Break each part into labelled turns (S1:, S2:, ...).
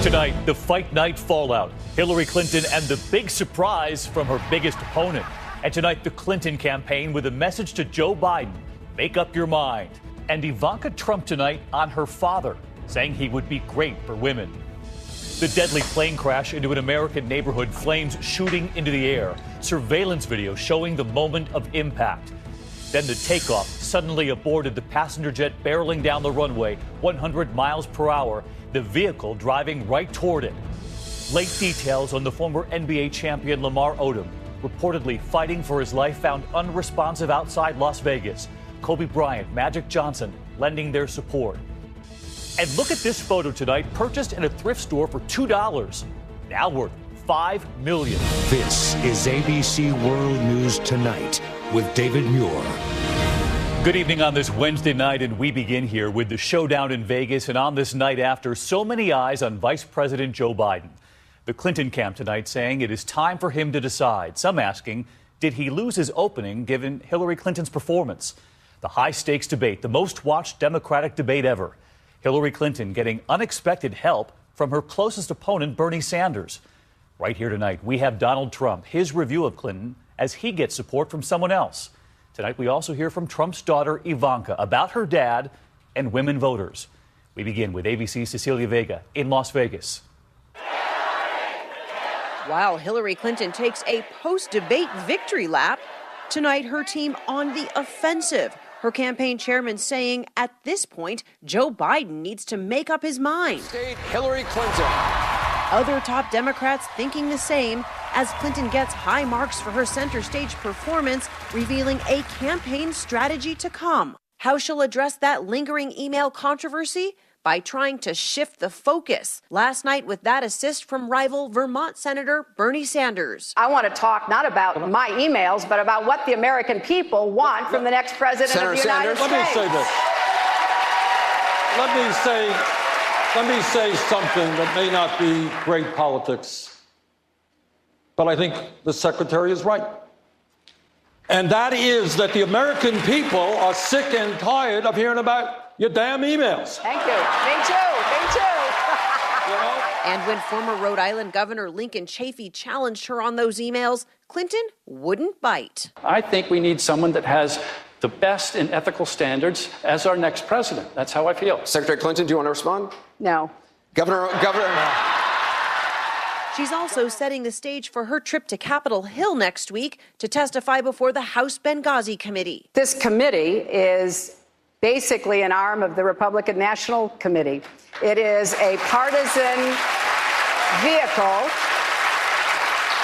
S1: Tonight, the fight night fallout. Hillary Clinton and the big surprise from her biggest opponent. And tonight, the Clinton campaign with a message to Joe Biden. Make up your mind. And Ivanka Trump tonight on her father, saying he would be great for women. The deadly plane crash into an American neighborhood, flames shooting into the air. Surveillance video showing the moment of impact. Then the takeoff, suddenly aborted, the passenger jet barreling down the runway, 100 miles per hour, the vehicle driving right toward it. Late details on the former NBA champion Lamar Odom, reportedly fighting for his life, found unresponsive outside Las Vegas. Kobe Bryant, Magic Johnson lending their support. And look at this photo tonight, purchased in a thrift store for $2, now worth $5 million.
S2: This is ABC World News Tonight with David Muir.
S1: Good evening on this Wednesday night, and we begin here with the showdown in Vegas. And on this night after, so many eyes on Vice President Joe Biden. The Clinton camp tonight saying it is time for him to decide. Some asking, did he lose his opening given Hillary Clinton's performance? The high-stakes debate, the most watched Democratic debate ever. Hillary Clinton getting unexpected help from her closest opponent, Bernie Sanders. Right here tonight, we have Donald Trump, his review of Clinton as he gets support from someone else. Tonight, we also hear from Trump's daughter, Ivanka, about her dad and women voters. We begin with ABC's Cecilia Vega in Las Vegas.
S3: While Hillary Clinton takes a post-debate victory lap, tonight her team on the offensive. Her campaign chairman saying at this point, Joe Biden needs to make up his mind.
S4: State Hillary Clinton.
S3: Other top Democrats thinking the same as Clinton gets high marks for her center stage performance, revealing a campaign strategy to come. How she'll address that lingering email controversy? By trying to shift the focus. Last night with that assist from rival Vermont Senator Bernie Sanders.
S5: I want to talk not about my emails, but about what the American people want from the next president
S4: Senator
S5: of the United
S4: Sanders,
S5: States.
S6: Let me say this. Let me say something that may not be great politics, but I think the secretary is right. And that is that the American people are sick and tired of hearing about your damn emails.
S5: Thank you. Me too.
S6: You know?
S3: And when former Rhode Island Governor Lincoln Chafee challenged her on those emails, Clinton wouldn't bite.
S7: I think we need someone that has the best in ethical standards as our next president. That's how I feel.
S4: Secretary Clinton, do you want to respond?
S5: No.
S4: Governor.
S3: She's also setting the stage for her trip to Capitol Hill next week to testify before the House Benghazi Committee.
S5: This committee is basically an arm of the Republican National Committee. It is a partisan vehicle,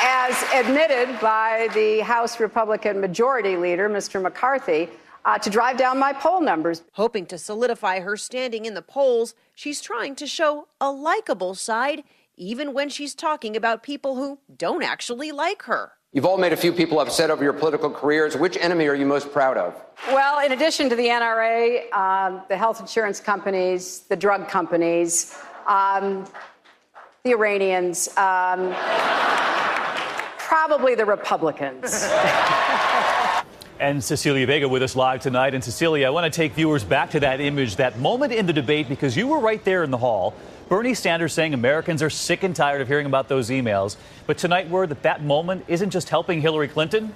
S5: as admitted by the House Republican Majority Leader, Mr. McCarthy, to drive down my poll numbers.
S3: Hoping to solidify her standing in the polls, she's trying to show a likable side, even when she's talking about people who don't actually like her.
S4: You've all made a few people upset over your political careers. Which enemy are you most proud of?
S5: Well, in addition to the NRA, the health insurance companies, the drug companies, the Iranians, probably the Republicans.
S1: And Cecilia Vega with us live tonight. And Cecilia, I want to take viewers back to that image, that moment in the debate, because you were right there in the hall. Bernie Sanders saying Americans are sick and tired of hearing about those emails. But tonight, word that moment isn't just helping Hillary Clinton.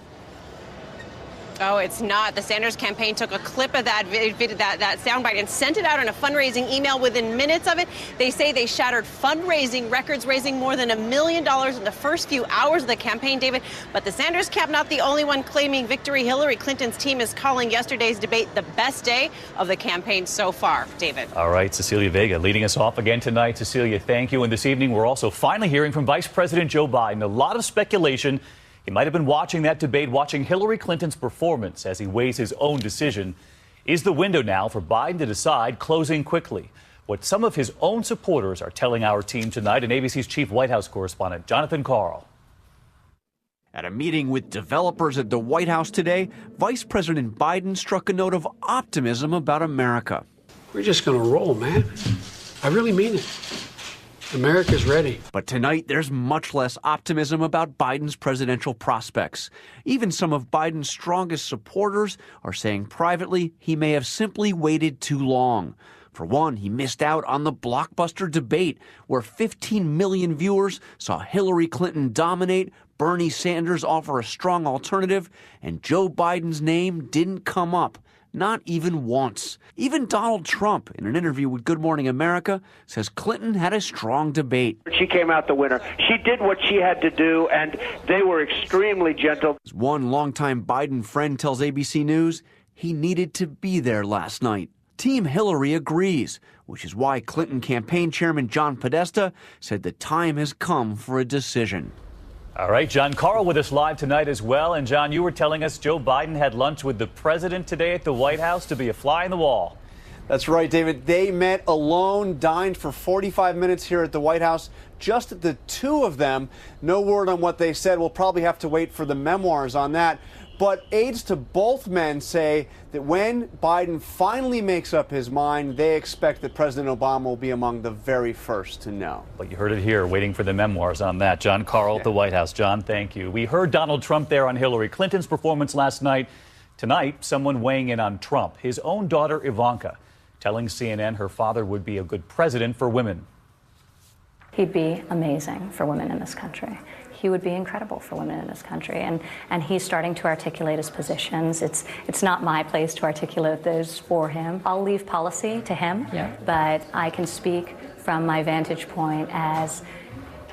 S8: Oh, it's not. The Sanders campaign took a clip of that soundbite and sent it out in a fundraising email within minutes of it. They say they shattered fundraising records, raising more than $1 million in the first few hours of the campaign, David. But the Sanders camp not the only one claiming victory. Hillary Clinton's team is calling yesterday's debate the best day of the campaign so far, David.
S1: All right, Cecilia Vega leading us off again tonight. Cecilia, thank you. And this evening, we're also finally hearing from Vice President Joe Biden. A lot of speculation. He might have been watching that debate, watching Hillary Clinton's performance as he weighs his own decision. Is the window now for Biden to decide closing quickly? What some of his own supporters are telling our team tonight, and ABC's chief White House correspondent, Jonathan Karl.
S9: At a meeting with developers at the White House today, Vice President Biden struck a note of optimism about America.
S10: We're just going to roll, man. I really mean it. America's ready.
S9: But tonight, there's much less optimism about Biden's presidential prospects. Even some of Biden's strongest supporters are saying privately he may have simply waited too long. For one, he missed out on the blockbuster debate where 15 million viewers saw Hillary Clinton dominate, Bernie Sanders offer a strong alternative, and Joe Biden's name didn't come up. Not even once. Even Donald Trump, in an interview with Good Morning America, says Clinton had a strong debate.
S11: She came out the winner. She did what she had to do, and they were extremely gentle.
S9: As one longtime Biden friend tells ABC News, he needed to be there last night. Team Hillary agrees, which is why Clinton campaign chairman John Podesta said the time has come for a decision.
S1: All right, John Carl with us live tonight as well. And John, you were telling us Joe Biden had lunch with the president today at the White House to be a fly in the wall.
S12: That's right, David. They met alone, dined for 45 minutes here at the White House, just the two of them. No word on what they said. We'll probably have to wait for the memoirs on that. But aides to both men say that when Biden finally makes up his mind, they expect that President Obama will be among the very first to know.
S1: But you heard it here, waiting for the memoirs on that. John Carl at the White House. John, thank you. We heard Donald Trump there on Hillary Clinton's performance last night. Tonight, someone weighing in on Trump, his own daughter Ivanka, telling CNN her father would be a good president for women.
S13: He'd be amazing for women in this country. He would be incredible for women in this country, and he's starting to articulate his positions. It's not my place to articulate those for him. I'll leave policy to him, but I can speak from my vantage point as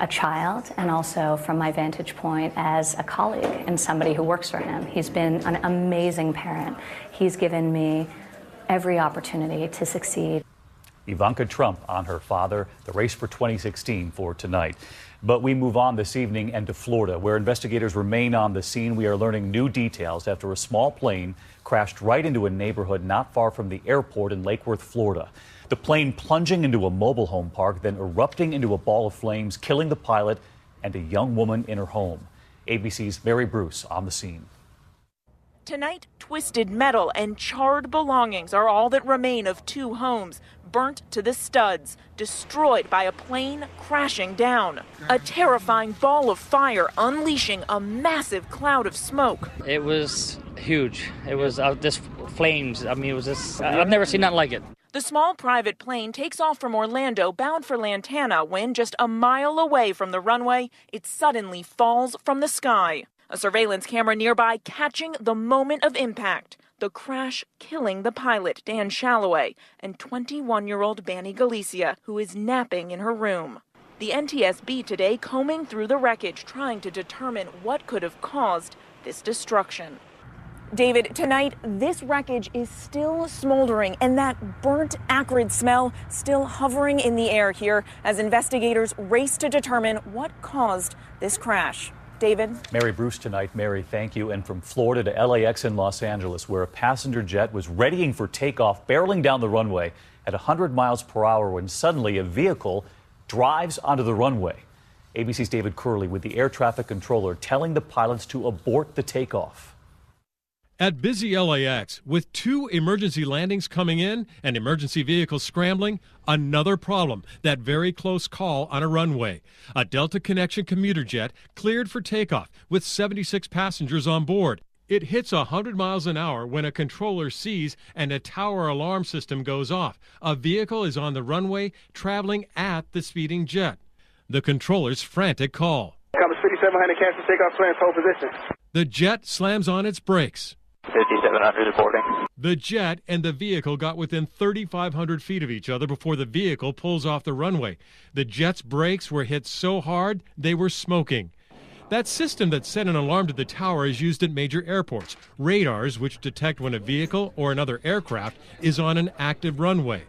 S13: a child and also from my vantage point as a colleague and somebody who works for him. He's been an amazing parent. He's given me every opportunity to succeed.
S1: Ivanka Trump on her father, the race for 2016 for tonight. But we move on this evening and to Florida, where investigators remain on the scene. We are learning new details after a small plane crashed right into a neighborhood not far from the airport in Lake Worth, Florida. The plane plunging into a mobile home park, then erupting into a ball of flames, killing the pilot and a young woman in her home. ABC's Mary Bruce on the scene.
S14: Tonight, twisted metal and charred belongings are all that remain of two homes, burnt to the studs, destroyed by a plane crashing down. A terrifying ball of fire unleashing a massive cloud of smoke.
S15: It was huge. It was just flames. I mean, it was just, I've never seen nothing like it.
S14: The small private plane takes off from Orlando bound for Lantana when just a mile away from the runway, it suddenly falls from the sky. A surveillance camera nearby catching the moment of impact. The crash killing the pilot, Dan Shalloway, and 21-year-old Banny Galicia, who is napping in her room. The NTSB today combing through the wreckage, trying to determine what could have caused this destruction. David, tonight, this wreckage is still smoldering, and that burnt, acrid smell still hovering in the air here as investigators race to determine what caused this crash. David?
S1: Mary Bruce tonight. Mary, thank you. And from Florida to LAX in Los Angeles, where a passenger jet was readying for takeoff, barreling down the runway at 100 miles per hour when suddenly a vehicle drives onto the runway. ABC's David Curley with the air traffic controller telling the pilots to abort the takeoff.
S16: At busy LAX, with two emergency landings coming in and emergency vehicles scrambling, another problem, that very close call on a runway. A Delta Connection commuter jet cleared for takeoff with 76 passengers on board. It hits 100 miles an hour when a controller sees and a tower alarm system goes off. A vehicle is on the runway traveling at the speeding jet. The controller's frantic call.
S11: Cover 5700, cancel takeoff, slams, hold position.
S16: The jet slams on its brakes.
S11: 5700 reporting.
S16: The jet and the vehicle got within 3,500 feet of each other before the vehicle pulls off the runway. The jet's brakes were hit so hard they were smoking. That system that set an alarm to the tower is used at major airports. Radars, which detect when a vehicle or another aircraft is on an active runway.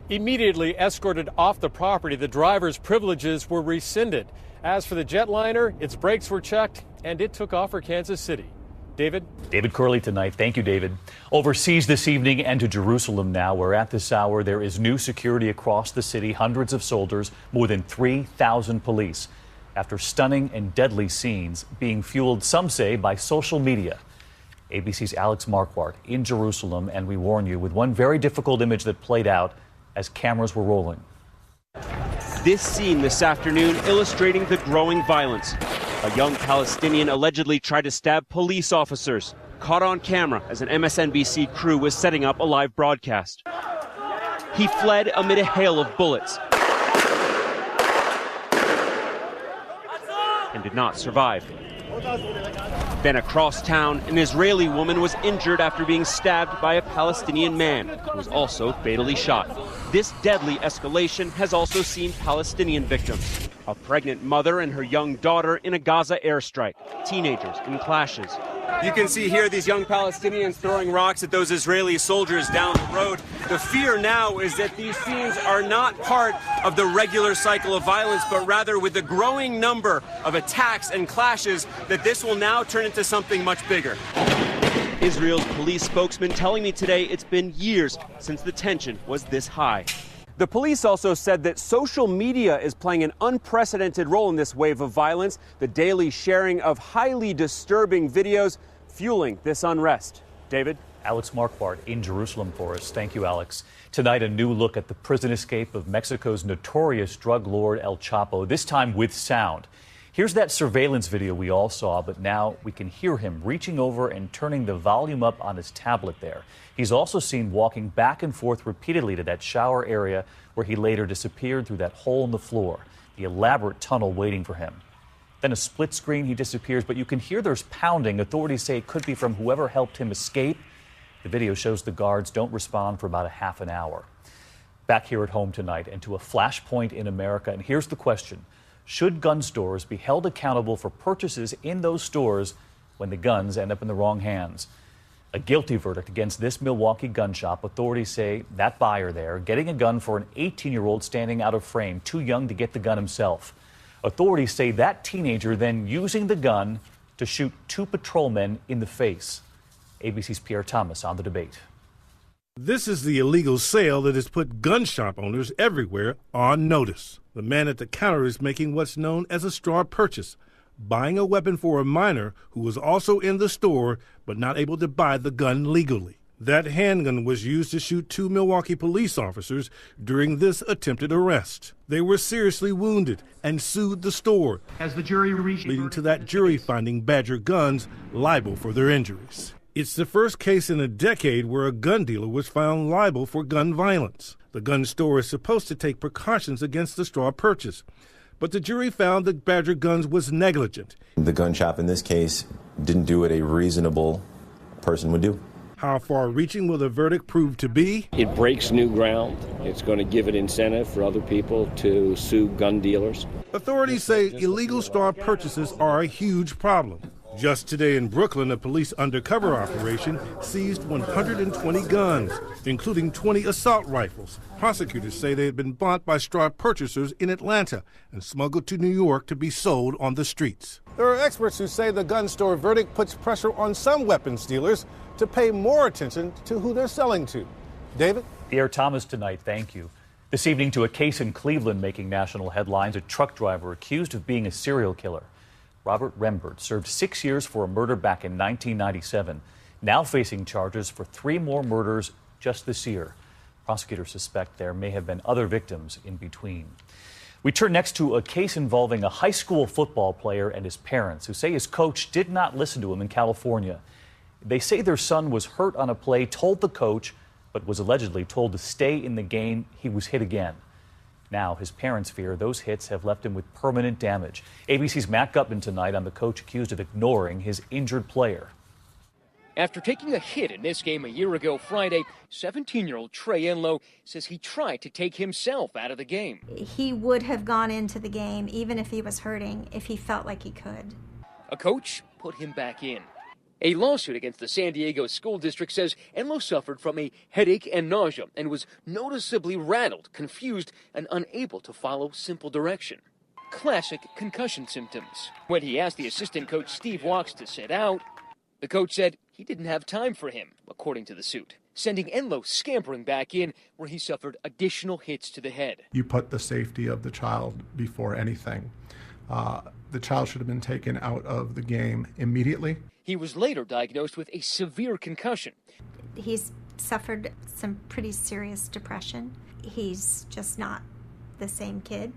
S17: Immediately escorted off the property, the driver's privileges were rescinded. As for the jetliner, its brakes were checked and it took off for Kansas City. David?
S1: David Curley tonight. Thank you, David. Overseas this evening and to Jerusalem now, where at this hour there is new security across the city, hundreds of soldiers, more than 3,000 police. After stunning and deadly scenes being fueled, some say, by social media. ABC's Alex Marquardt in Jerusalem, and we warn you with one very difficult image that played out as cameras were rolling.
S18: This scene this afternoon illustrating the growing violence. A young Palestinian allegedly tried to stab police officers, caught on camera as an MSNBC crew was setting up a live broadcast. He fled amid a hail of bullets and did not survive. Then across town, an Israeli woman was injured after being stabbed by a Palestinian man who was also fatally shot. This deadly escalation has also seen Palestinian victims. A pregnant mother and her young daughter in a Gaza airstrike. Teenagers in clashes.
S19: You can see here these young Palestinians throwing rocks at those Israeli soldiers down the road. The fear now is that these scenes are not part of the regular cycle of violence, but rather with the growing number of attacks and clashes, that this will now turn into something much bigger.
S18: Israel's police spokesman telling me today it's been years since the tension was this high.
S19: The police also said that social media is playing an unprecedented role in this wave of violence, the daily sharing of highly disturbing videos fueling this unrest. David?
S1: Alex Marquardt in Jerusalem for us. Thank you, Alex. Tonight, a new look at the prison escape of Mexico's notorious drug lord El Chapo, this time with sound. Here's that surveillance video we all saw, but now we can hear him reaching over and turning the volume up on his tablet there. He's also seen walking back and forth repeatedly to that shower area where he later disappeared through that hole in the floor, the elaborate tunnel waiting for him. Then a split screen, he disappears, but you can hear there's pounding. Authorities say it could be from whoever helped him escape. The video shows the guards don't respond for about a half an hour. Back here at home tonight and to a flashpoint in America, and here's the question. Should gun stores be held accountable for purchases in those stores when the guns end up in the wrong hands? A guilty verdict against this Milwaukee gun shop. Authorities say that buyer there getting a gun for an 18-year-old standing out of frame, too young to get the gun himself. Authorities say that teenager then using the gun to shoot two patrolmen in the face. ABC's Pierre Thomas on the debate.
S20: This is the illegal sale that has put gun shop owners everywhere on notice. The man at the counter is making what's known as a straw purchase, buying a weapon for a minor who was also in the store but not able to buy the gun legally. That handgun was used to shoot two Milwaukee police officers during this attempted arrest. They were seriously wounded and sued the store,
S21: as the jury reached
S20: leading to that jury finding Badger Guns liable for their injuries. It's the first case in a decade where a gun dealer was found liable for gun violence. The gun store is supposed to take precautions against the straw purchase, but the jury found that Badger Guns was negligent.
S22: The gun shop in this case didn't do what a reasonable person would do.
S20: How far-reaching will the verdict prove to be?
S23: It breaks new ground. It's going to give an incentive for other people to sue gun dealers.
S20: Authorities say illegal straw purchases are a huge problem. Just today in Brooklyn, a police undercover operation seized 120 guns, including 20 assault rifles. Prosecutors say they had been bought by straw purchasers in Atlanta and smuggled to New York to be sold on the streets. There are experts who say the gun store verdict puts pressure on some weapons dealers to pay more attention to who they're selling to. David?
S1: Pierre Thomas tonight, thank you. This evening to a case in Cleveland making national headlines, a truck driver accused of being a serial killer. Robert Rembert served 6 years for a murder back in 1997, now facing charges for 3 more murders just this year. Prosecutors suspect there may have been other victims in between. We turn next to a case involving a high school football player and his parents who say his coach did not listen to him in California. They say their son was hurt on a play, told the coach, but was allegedly told to stay in the game. He was hit again. Now, his parents fear those hits have left him with permanent damage. ABC's Matt Gutman tonight on the coach accused of ignoring his injured player.
S24: After taking a hit in this game a year ago Friday, 17-year-old Trey Enlow says he tried to take himself out of the game.
S25: He would have gone into the game even if he was hurting, if he felt like he could.
S24: A coach put him back in. A lawsuit against the San Diego School District says Enlow suffered from a headache and nausea and was noticeably rattled, confused, and unable to follow simple direction. Classic concussion symptoms. When he asked the assistant coach Steve Walks to sit out, the coach said he didn't have time for him, according to the suit, sending Enlow scampering back in where he suffered additional hits to the head.
S26: You put the safety of the child before anything. The child should have been taken out of the game immediately.
S24: He was later diagnosed with a severe concussion.
S25: He's suffered some pretty serious depression. He's just not the same kid.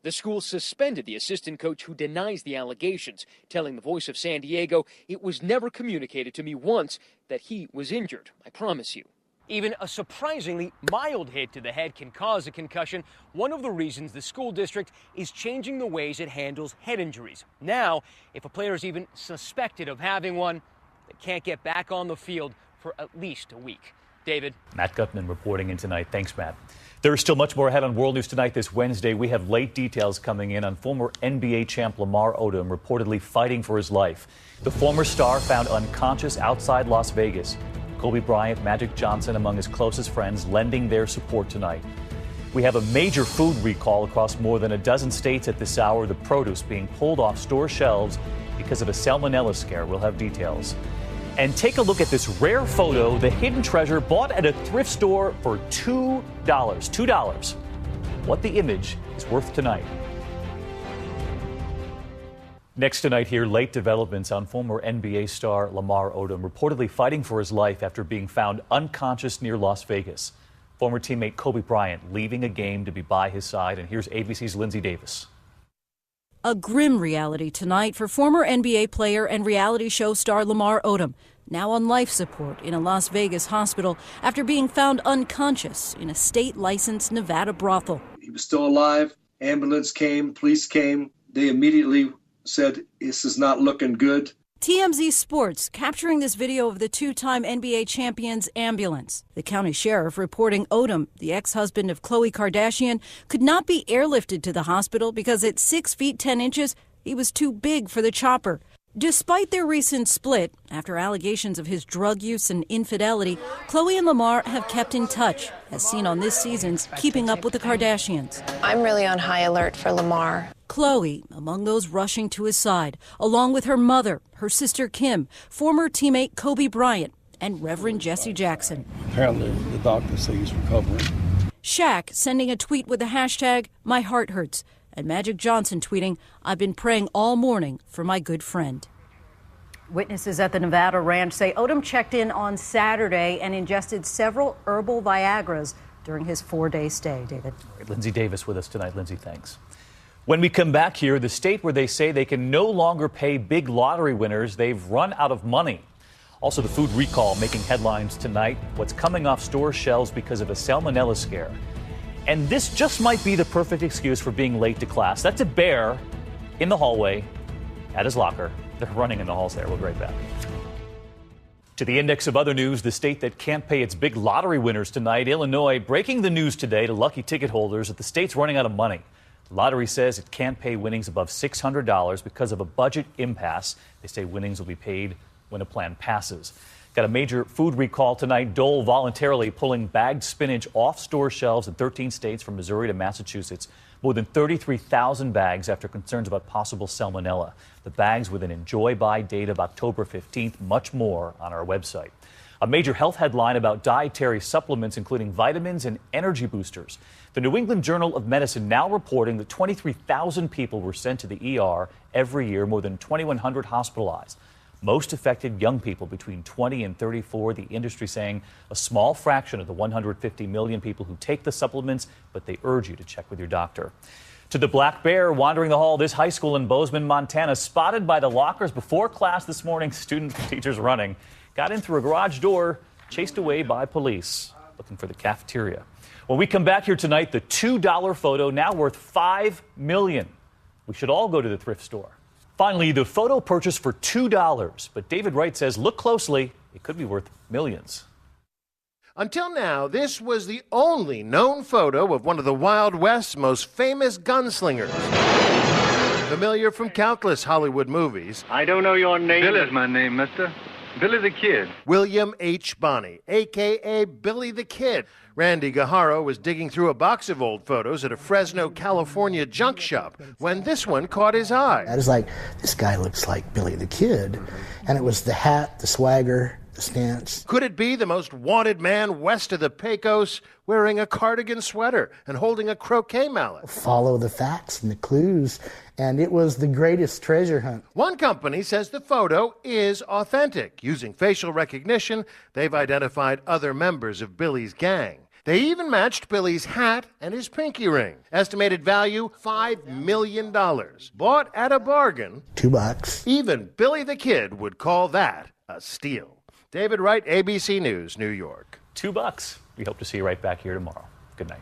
S24: The school suspended the assistant coach who denies the allegations, telling the Voice of San Diego, "It was never communicated to me once that he was injured, I promise you." Even a surprisingly mild hit to the head can cause a concussion. One of the reasons the school district is changing the ways it handles head injuries. Now, if a player is even suspected of having one, they can't get back on the field for at least a week. David.
S1: Matt Gutman reporting in tonight. Thanks, Matt. There is still much more ahead on World News Tonight this Wednesday. We have late details coming in on former NBA champ Lamar Odom reportedly fighting for his life. The former star found unconscious outside Las Vegas. Kobe Bryant, Magic Johnson among his closest friends lending their support tonight. We have a major food recall across more than a dozen states at this hour. The produce being pulled off store shelves because of a salmonella scare. We'll have details. And take a look at this rare photo, the hidden treasure bought at a thrift store for $2. $2. What the image is worth tonight. Next tonight here, late developments on former NBA star Lamar Odom reportedly fighting for his life after being found unconscious near Las Vegas. Former teammate Kobe Bryant leaving a game to be by his side. And here's ABC's Lindsay Davis.
S2: A grim reality tonight for former NBA player and reality show star Lamar Odom, now on life support in a Las Vegas hospital after being found unconscious in a state-licensed Nevada brothel.
S3: He was still alive. Ambulance came, police came. They immediately said, this is not looking good.
S2: TMZ Sports capturing this video of the two-time NBA champion's ambulance. The county sheriff reporting Odom, the ex-husband of Khloe Kardashian, could not be airlifted to the hospital because at 6 feet 10 inches, he was too big for the chopper. Despite their recent split, after allegations of his drug use and infidelity, Khloe and Lamar have kept in touch, as seen on this season's Keeping Up with the Kardashians.
S4: I'm really on high alert for Lamar.
S2: Khloe, among those rushing to his side, along with her mother, her sister Kim, former teammate Kobe Bryant, and Reverend Jesse Jackson.
S3: Apparently, the doctor says he's recovering.
S2: Shaq sending a tweet with the hashtag, "My heart hurts," and Magic Johnson tweeting, "I've been praying all morning for my good friend." Witnesses at the Nevada ranch say Odom checked in on Saturday and ingested several herbal Viagras during his 4-day stay. David.
S1: Right, Lindsay Davis with us tonight. Lindsay, thanks. When we come back here, the state where they say they can no longer pay big lottery winners, they've run out of money. Also, the food recall making headlines tonight. What's coming off store shelves because of a salmonella scare. And this just might be the perfect excuse for being late to class. That's a bear in the hallway at his locker. They're running in the halls there. We'll be right back. To the index of other news, the state that can't pay its big lottery winners tonight, Illinois, breaking the news today to lucky ticket holders that the state's running out of money. The lottery says it can't pay winnings above $600 because of a budget impasse. They say winnings will be paid when a plan passes. Got a major food recall tonight. Dole voluntarily pulling bagged spinach off store shelves in 13 states from Missouri to Massachusetts. More than 33,000 bags after concerns about possible salmonella. The bags with an enjoy by date of October 15th. Much more on our website. A major health headline about dietary supplements, including vitamins and energy boosters. The New England Journal of Medicine now reporting that 23,000 people were sent to the ER every year, more than 2,100 hospitalized. Most affected young people between 20 and 34, the industry saying a small fraction of the 150 million people who take the supplements, but they urge you to check with your doctor. To the black bear wandering the hall, this high school in Bozeman, Montana, spotted by the lockers before class this morning, students and teachers running, got in through a garage door, chased away by police, looking for the cafeteria. When we come back here tonight, the $2 photo now worth $5 million. We should all go to the thrift store. Finally, the photo purchased for $2, but David Wright says look closely, it could be worth millions.
S6: Until now, this was the only known photo of one of the Wild West's most famous gunslingers. Familiar from countless Hollywood movies.
S7: I don't know your name. Bill is my name, mister. Billy the Kid.
S6: William H. Bonney, a.k.a. Billy the Kid. Randy Guajaro was digging through a box of old photos at a Fresno, California junk shop when this one caught his eye.
S21: I was like, this guy looks like Billy the Kid. And it was the hat, the swagger, the stance.
S6: Could it be the most wanted man west of the Pecos, wearing a cardigan sweater and holding a croquet mallet?
S21: Follow the facts and the clues, and it was the greatest treasure hunt.
S6: One company says the photo is authentic. Using facial recognition, they've identified other members of Billy's gang. They even matched Billy's hat and his pinky ring. Estimated value, $5 million. Bought at a bargain.
S21: $2.
S6: Even Billy the Kid would call that a steal. David Wright, ABC News, New York.
S1: $2. We hope to see you right back here tomorrow. Good night.